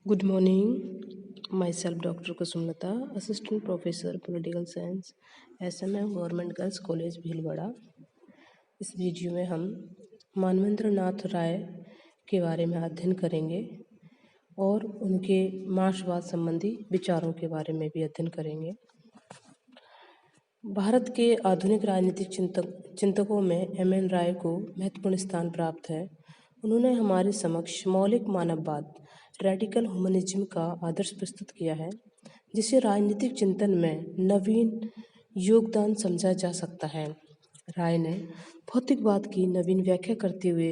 Good morning. Myself Dr. Kusumlata, Assistant Professor Political Science, SMM government girls college Bhilwara. इस video में हम मानवेंद्र नाथ राय के बारे में अध्ययन करेंगे और उनके मार्क्सवाद संबंधी विचारों के बारे में भी अध्ययन करेंगे। भारत के आधुनिक राजनीतिक चिंतकों में एम.एन. राय को महत्वपूर्ण स्थान प्राप्त है। उन्होंने हमारे समक्ष मौलिक मानववाद रेडिकल ह्यूमनिज्म का आदर्श प्रस्तुत किया है, जिसे राजनीतिक चिंतन में नवीन योगदान समझा जा सकता है। राय ने भौतिकवाद की नवीन व्याख्या करते हुए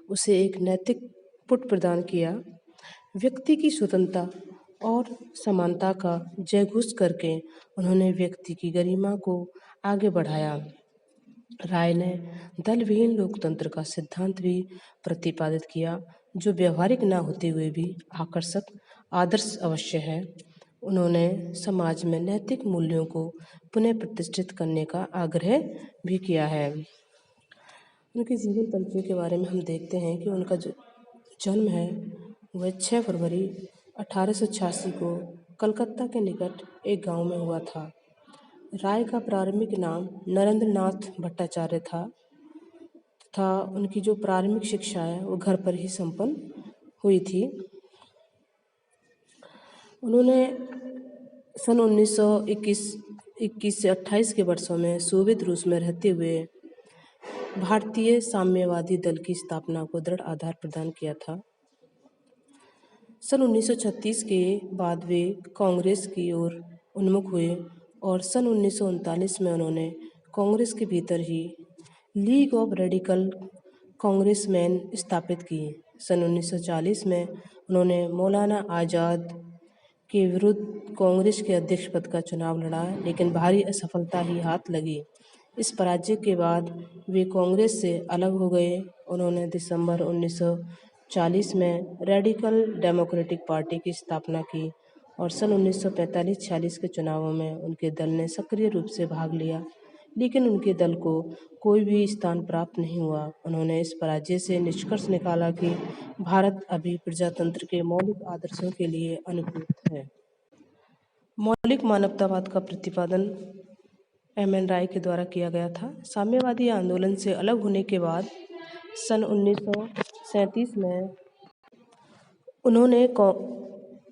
उसे एक नैतिक पुट प्रदान किया। व्यक्ति की स्वतंत्रता और समानता का जयघोष करके उन्होंने व्यक्ति की गरिमा को आगे बढ़ाया। राय ने दलविहीन लोकतंत्र का सिद्धांत भी प्रतिपादित किया, जो व्यवहारिक न होते हुए भी आकर्षक आदर्श अवश्य है। उन्होंने समाज में नैतिक मूल्यों को पुनः प्रतिष्ठित करने का आग्रह भी किया है। उनके जीवन परिचय के बारे में हम देखते हैं कि उनका जो जन्म है वह 6 फरवरी 1886 को कलकत्ता के निकट एक गांव में हुआ था। राय का प्रारंभिक नाम नरेंद्र नाथ भट्टाचार्य था। उनकी जो प्रारंभिक शिक्षा है वो घर पर ही संपन्न हुई थी। उन्होंने सन 1921 से 28 के वर्षों में सोवियत रूस में रहते हुए भारतीय साम्यवादी दल की स्थापना को दृढ़ आधार प्रदान किया था। सन 1936 के बाद वे कांग्रेस की ओर उन्मुख हुए और सन 1939 में उन्होंने कांग्रेस के भीतर ही लीग ऑफ रेडिकल कांग्रेसमैन स्थापित की। सन 1940 में उन्होंने मौलाना आज़ाद के विरुद्ध कांग्रेस के अध्यक्ष पद का चुनाव लड़ा, लेकिन भारी असफलता ही हाथ लगी। इस पराजय के बाद वे कांग्रेस से अलग हो गए। उन्होंने दिसंबर 1940 में रेडिकल डेमोक्रेटिक पार्टी की स्थापना की और सन 1945-46 के चुनावों में उनके दल ने सक्रिय रूप से भाग लिया, लेकिन उनके दल को कोई भी स्थान प्राप्त नहीं हुआ। उन्होंने इस पराजय से निष्कर्ष निकाला कि भारत अभी प्रजातंत्र के मौलिक आदर्शों के लिए अनुपयुक्त है। मौलिक मानवतावाद का प्रतिपादन एम.एन. राय के द्वारा किया गया था। साम्यवादी आंदोलन से अलग होने के बाद सन 1937 में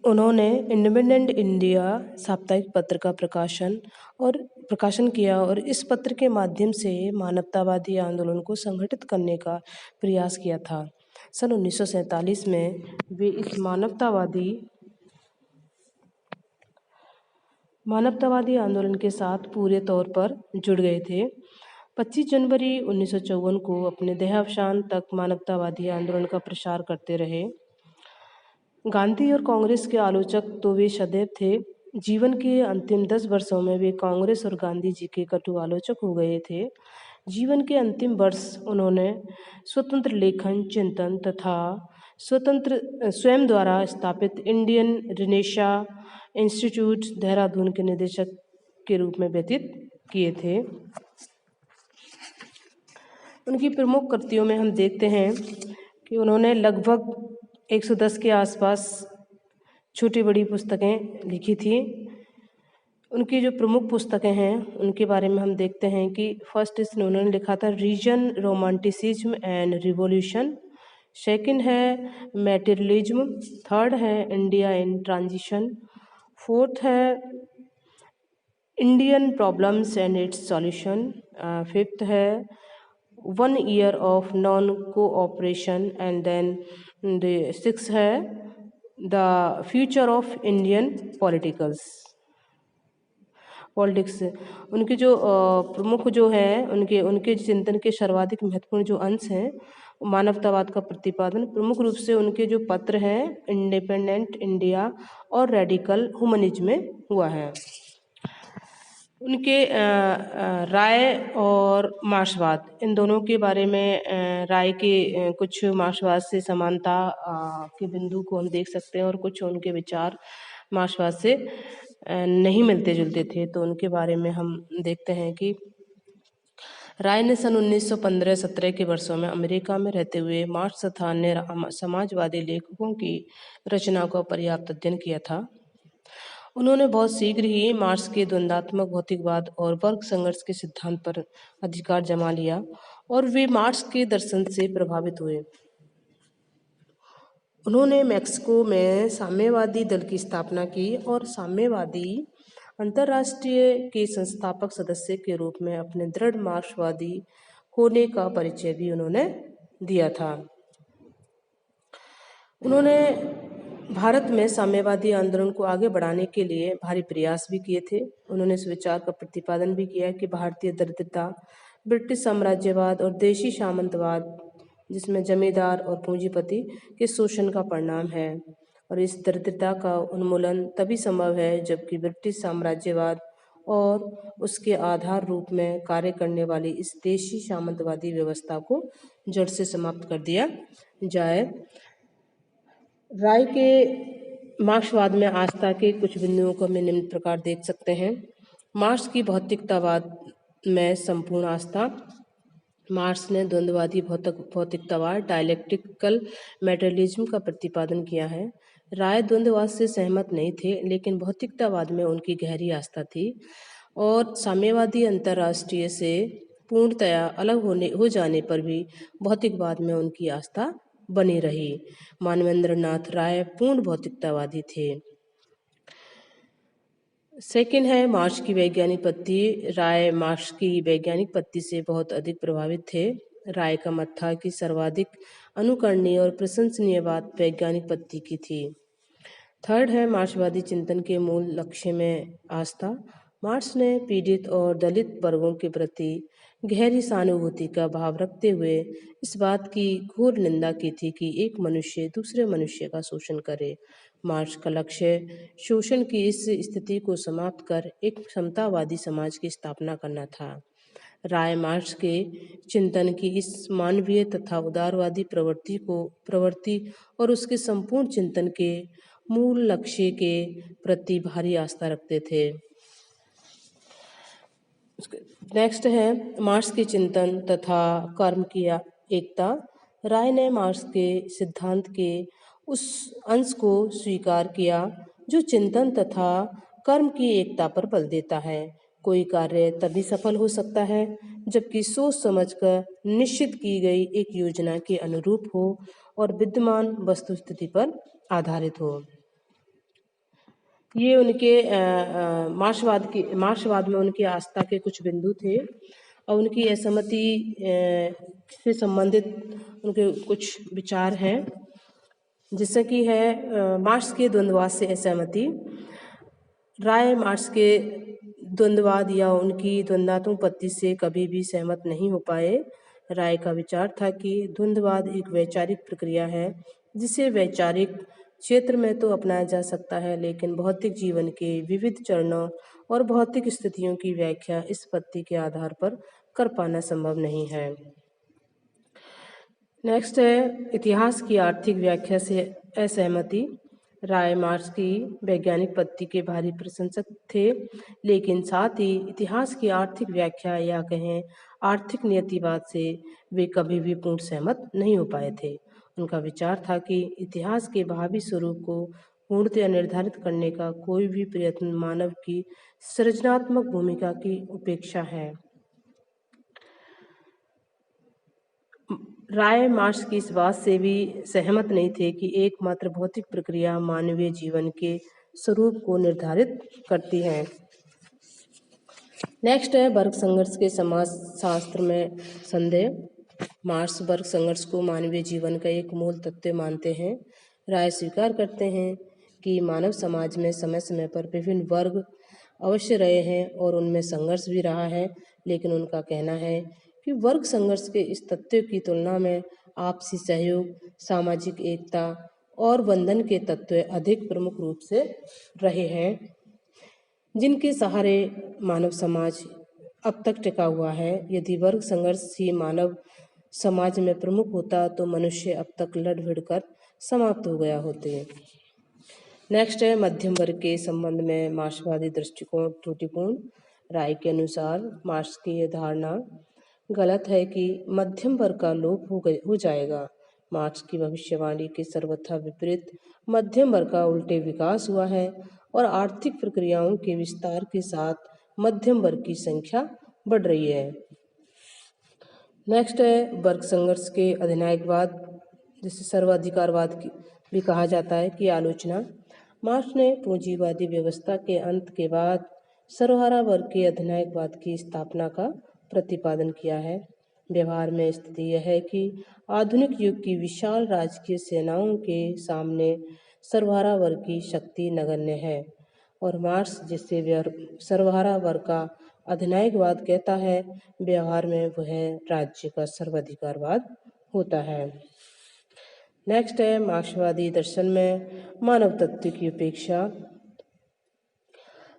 उन्होंने इंडिपेंडेंट इंडिया साप्ताहिक पत्र का प्रकाशन किया और इस पत्र के माध्यम से मानवतावादी आंदोलन को संगठित करने का प्रयास किया था। सन 1947 में वे इस मानवतावादी आंदोलन के साथ पूरे तौर पर जुड़ गए थे। 25 जनवरी 1954 को अपने देहावसान तक मानवतावादी आंदोलन का प्रसार करते रहे। गांधी और कांग्रेस के आलोचक तो वे सदैव थे। जीवन के अंतिम 10 वर्षों में वे कांग्रेस और गांधी जी के कटु आलोचक हो गए थे। जीवन के अंतिम वर्ष उन्होंने स्वतंत्र लेखन चिंतन तथा स्वयं द्वारा स्थापित इंडियन रिनेशा इंस्टीट्यूट देहरादून के निदेशक के रूप में व्यतीत किए थे। उनकी प्रमुख कृतियों में हम देखते हैं कि उन्होंने लगभग 110 के आसपास छोटी बड़ी पुस्तकें लिखी थी। उनकी जो प्रमुख पुस्तकें हैं उनके बारे में हम देखते हैं कि फर्स्ट इसमें उन्होंने लिखा था reason romanticism and revolution, second है मैटेरियलिज्म, थर्ड है इंडिया इन ट्रांजिशन, फोर्थ है Indian problems and its solution, fifth है 1 year of non cooperation and then six है the future of Indian politics. उनके जो प्रमुख जो है उनके चिंतन के सर्वाधिक महत्वपूर्ण जो अंश हैं मानवतावाद का प्रतिपादन प्रमुख रूप से उनके जो पत्र हैं इंडिपेंडेंट इंडिया और रेडिकल ह्यूमनिज्म में हुआ है। उनके राय और मार्क्सवाद इन दोनों के बारे में राय के कुछ मार्क्सवाद से समानता के बिंदु को हम देख सकते हैं और कुछ उनके विचार मार्क्सवाद से नहीं मिलते जुलते थे। तो उनके बारे में हम देखते हैं कि राय ने सन 1915-17 के वर्षों में अमेरिका में रहते हुए मार्क्स तथा अन्य समाजवादी लेखकों की रचना का पर्याप्त अध्ययन किया था। उन्होंने बहुत शीघ्र ही मार्क्स के द्वंद्वात्मक भौतिकवाद और वर्ग संघर्ष के सिद्धांत पर अधिकार जमा लिया और वे मार्क्स के दर्शन से प्रभावित हुए। उन्होंने मैक्सिको में साम्यवादी दल की स्थापना की और साम्यवादी अंतर्राष्ट्रीय के संस्थापक सदस्य के रूप में अपने दृढ़ मार्क्सवादी होने का परिचय भी उन्होंने दिया था। उन्होंने भारत में साम्यवादी आंदोलन को आगे बढ़ाने के लिए भारी प्रयास भी किए थे। उन्होंने इस विचार का प्रतिपादन भी किया कि भारतीय दरिद्रता ब्रिटिश साम्राज्यवाद और देशी सामंतवाद, जिसमें जमींदार और पूंजीपति के शोषण का परिणाम है, और इस दरिद्रता का उन्मूलन तभी संभव है जबकि ब्रिटिश साम्राज्यवाद और उसके आधार रूप में कार्य करने वाली इस देशी सामंतवादी व्यवस्था को जड़ से समाप्त कर दिया जाए। राय के मार्क्सवाद में आस्था के कुछ बिंदुओं को हम निम्न प्रकार देख सकते हैं। मार्क्स की भौतिकतावाद में संपूर्ण आस्था। मार्क्स ने द्वंद्ववादी भौतिकतावाद डायलेक्टिकल मेटेरियलिज्म का प्रतिपादन किया है। राय द्वंद्ववाद से सहमत नहीं थे, लेकिन भौतिकतावाद में उनकी गहरी आस्था थी और साम्यवादी अंतर्राष्ट्रीय से पूर्णतया अलग हो जाने पर भी भौतिकवाद में उनकी आस्था बनी रही। मानवेंद्र नाथ राय पूर्ण भौतिकतावादी थे। सेकंड है मार्क्स की वैज्ञानिक पद्धति। राय मार्क्स की वैज्ञानिक पद्धति से बहुत अधिक प्रभावित थे। राय का मत था कि सर्वाधिक अनुकरणीय और प्रशंसनीय बात वैज्ञानिक पद्धति की थी। थर्ड है मार्क्सवादी चिंतन के मूल लक्ष्य में आस्था। मार्क्स ने पीड़ित और दलित वर्गों के प्रति गहरी सहानुभूति का भाव रखते हुए इस बात की घोर निंदा की थी कि एक मनुष्य दूसरे मनुष्य का शोषण करे। मार्क्स का लक्ष्य शोषण की इस स्थिति को समाप्त कर एक समतावादी समाज की स्थापना करना था। राय मार्क्स के चिंतन की इस मानवीय तथा उदारवादी प्रवृत्ति और उसके संपूर्ण चिंतन के मूल लक्ष्य के प्रति भारी आस्था रखते थे। नेक्स्ट है मार्क्स के चिंतन तथा कर्म की एकता। राय ने मार्क्स के सिद्धांत के उस अंश को स्वीकार किया जो चिंतन तथा कर्म की एकता पर बल देता है। कोई कार्य तभी सफल हो सकता है जबकि सोच समझकर निश्चित की गई एक योजना के अनुरूप हो और विद्यमान वस्तुस्थिति पर आधारित हो। ये उनके मार्क्सवाद में उनकी आस्था के कुछ बिंदु थे और उनकी असहमति से संबंधित उनके कुछ विचार हैं, जैसे कि है मार्क्स के द्वंद्ववाद से असहमति। राय मार्क्स के द्वंद्ववाद या उनकी द्वंद्वात्मक पद्धति से कभी भी सहमत नहीं हो पाए। राय का विचार था कि द्वंद्ववाद एक वैचारिक प्रक्रिया है जिसे वैचारिक क्षेत्र में तो अपनाया जा सकता है, लेकिन भौतिक जीवन के विविध चरणों और भौतिक स्थितियों की व्याख्या इस पद्धति के आधार पर कर पाना संभव नहीं है। नेक्स्ट है इतिहास की आर्थिक व्याख्या से असहमति। राय मार्क्स की वैज्ञानिक पद्धति के भारी प्रशंसक थे, लेकिन साथ ही इतिहास की आर्थिक व्याख्या या कहें आर्थिक नियतिवाद से वे कभी भी पूर्ण सहमत नहीं हो पाए थे। उनका विचार था कि इतिहास के भावी स्वरूप को पूर्णतया निर्धारित करने का कोई भी प्रयत्न मानव की सृजनात्मक भूमिका की उपेक्षा है। राय मार्क्स की इस बात से भी सहमत नहीं थे कि एकमात्र भौतिक प्रक्रिया मानवीय जीवन के स्वरूप को निर्धारित करती है। नेक्स्ट है वर्ग संघर्ष के समाज शास्त्र में संदेह। मार्क्स वर्ग संघर्ष को मानवीय जीवन का एक मूल तत्व मानते हैं। राय स्वीकार करते हैं कि मानव समाज में समय समय पर विभिन्न वर्ग अवश्य रहे हैं और उनमें संघर्ष भी रहा है, लेकिन उनका कहना है कि वर्ग संघर्ष के इस तत्व की तुलना में आपसी सहयोग, सामाजिक एकता और बंधन के तत्व अधिक प्रमुख रूप से रहे हैं, जिनके सहारे मानव समाज अब तक टिका हुआ है। यदि वर्ग संघर्ष ही मानव समाज में प्रमुख होता तो मनुष्य अब तक लड़ भिड़ कर समाप्त हो गया होते। नेक्स्ट है मध्यम वर्ग के संबंध में मार्क्सवादी दृष्टिकोण त्रुटिपूर्ण। राय के अनुसार मार्क्स की यह धारणा गलत है कि मध्यम वर्ग का लोप हो जाएगा। मार्क्स की भविष्यवाणी के सर्वथा विपरीत मध्यम वर्ग का उल्टे विकास हुआ है और आर्थिक प्रक्रियाओं के विस्तार के साथ मध्यम वर्ग की संख्या बढ़ रही है। नेक्स्ट है वर्ग संघर्ष के अधिनायकवाद, जिसे सर्वाधिकारवाद की भी कहा जाता है, की आलोचना। मार्क्स ने पूंजीवादी व्यवस्था के अंत के बाद सर्वहारा वर्ग के अधिनायकवाद की स्थापना का प्रतिपादन किया है। व्यवहार में स्थिति यह है कि आधुनिक युग की विशाल राजकीय सेनाओं के सामने सर्वहारा वर्ग की शक्ति नगण्य है और मार्क्स जिससे सर्वहारा वर्ग का अधिनायकवाद कहता है, व्यवहार में वह राज्य का सर्वाधिकारवाद होता है। नेक्स्ट है मार्क्सवादी दर्शन में मानव तत्व की उपेक्षा।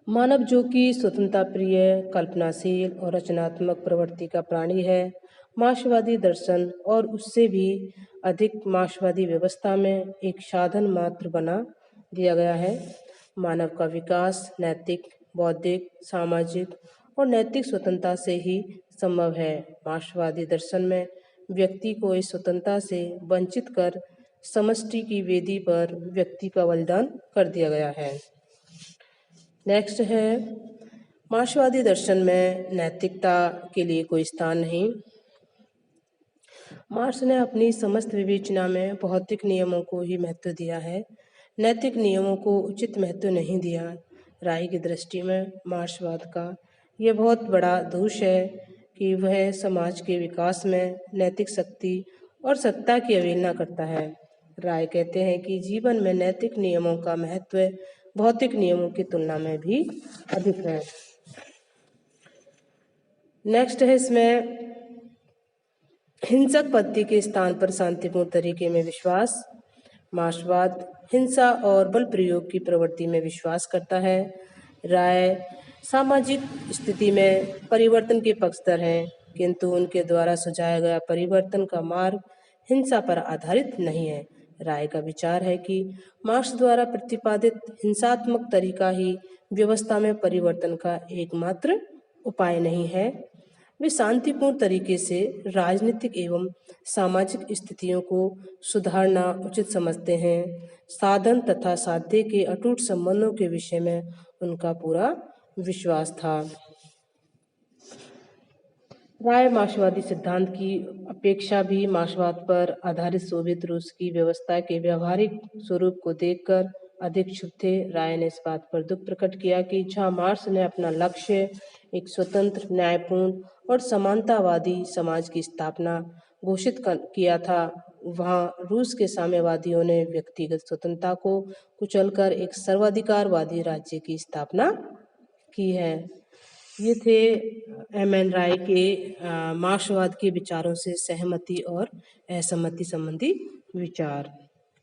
मानव जो कि स्वतंत्रता प्रिय, कल्पनाशील और रचनात्मक प्रवृत्ति का प्राणी है, मार्क्सवादी दर्शन और उससे भी अधिक मार्क्सवादी व्यवस्था में एक साधन मात्र बना दिया गया है। मानव का विकास नैतिक, बौद्धिक, सामाजिक और नैतिक स्वतंत्रता से ही संभव है। मार्क्सवादी दर्शन में व्यक्ति को इस स्वतंत्रता से वंचित कर समष्टि की वेदी पर व्यक्ति का बलिदान कर दिया गया है। नेक्स्ट है मार्क्सवादी दर्शन में नैतिकता के लिए कोई स्थान नहीं। मार्क्स ने अपनी समस्त विवेचना में भौतिक नियमों को ही महत्व दिया है, नैतिक नियमों को उचित महत्व नहीं दिया। राय की दृष्टि में मार्क्सवाद का यह बहुत बड़ा दोष है कि वह समाज के विकास में नैतिक शक्ति और सत्ता की अवहेलना करता है। राय कहते हैं कि जीवन में नैतिक नियमों का महत्व भौतिक नियमों की तुलना में भी अधिक है। नेक्स्ट है इसमें हिंसक पद्धति के स्थान पर शांतिपूर्ण तरीके में विश्वास। मार्क्सवाद हिंसा और बल प्रयोग की प्रवृत्ति में विश्वास करता है। राय सामाजिक स्थिति में परिवर्तन के पक्षधर हैं, किंतु उनके द्वारा सुझाया गया परिवर्तन का मार्ग हिंसा पर आधारित नहीं है। राय का विचार है कि मार्क्स द्वारा प्रतिपादित हिंसात्मक तरीका ही व्यवस्था में परिवर्तन का एकमात्र उपाय नहीं है। वे शांतिपूर्ण तरीके से राजनीतिक एवं सामाजिक स्थितियों को सुधारना उचित समझते हैं। साधन तथा साध्य के अटूट संबंधों के विषय में उनका पूरा विश्वास था। राय मार्क्सवादी सिद्धांत की अपेक्षा भी मार्क्सवाद पर आधारित सोवियत रूस की व्यवस्था के व्यवहारिक स्वरूप को देखकर अधिक क्षुब्ध थे। राय ने इस बात पर दुख प्रकट किया कि जहां मार्क्स ने अपना लक्ष्य एक स्वतंत्र, न्यायपूर्ण और समानतावादी समाज की स्थापना घोषित किया था, वहां रूस के साम्यवादियों ने व्यक्तिगत स्वतंत्रता को कुचलकर एक सर्वाधिकारवादी राज्य की स्थापना की है। ये थे एम.एन. राय के मार्क्सवाद के विचारों से सहमति और असहमति संबंधी विचार।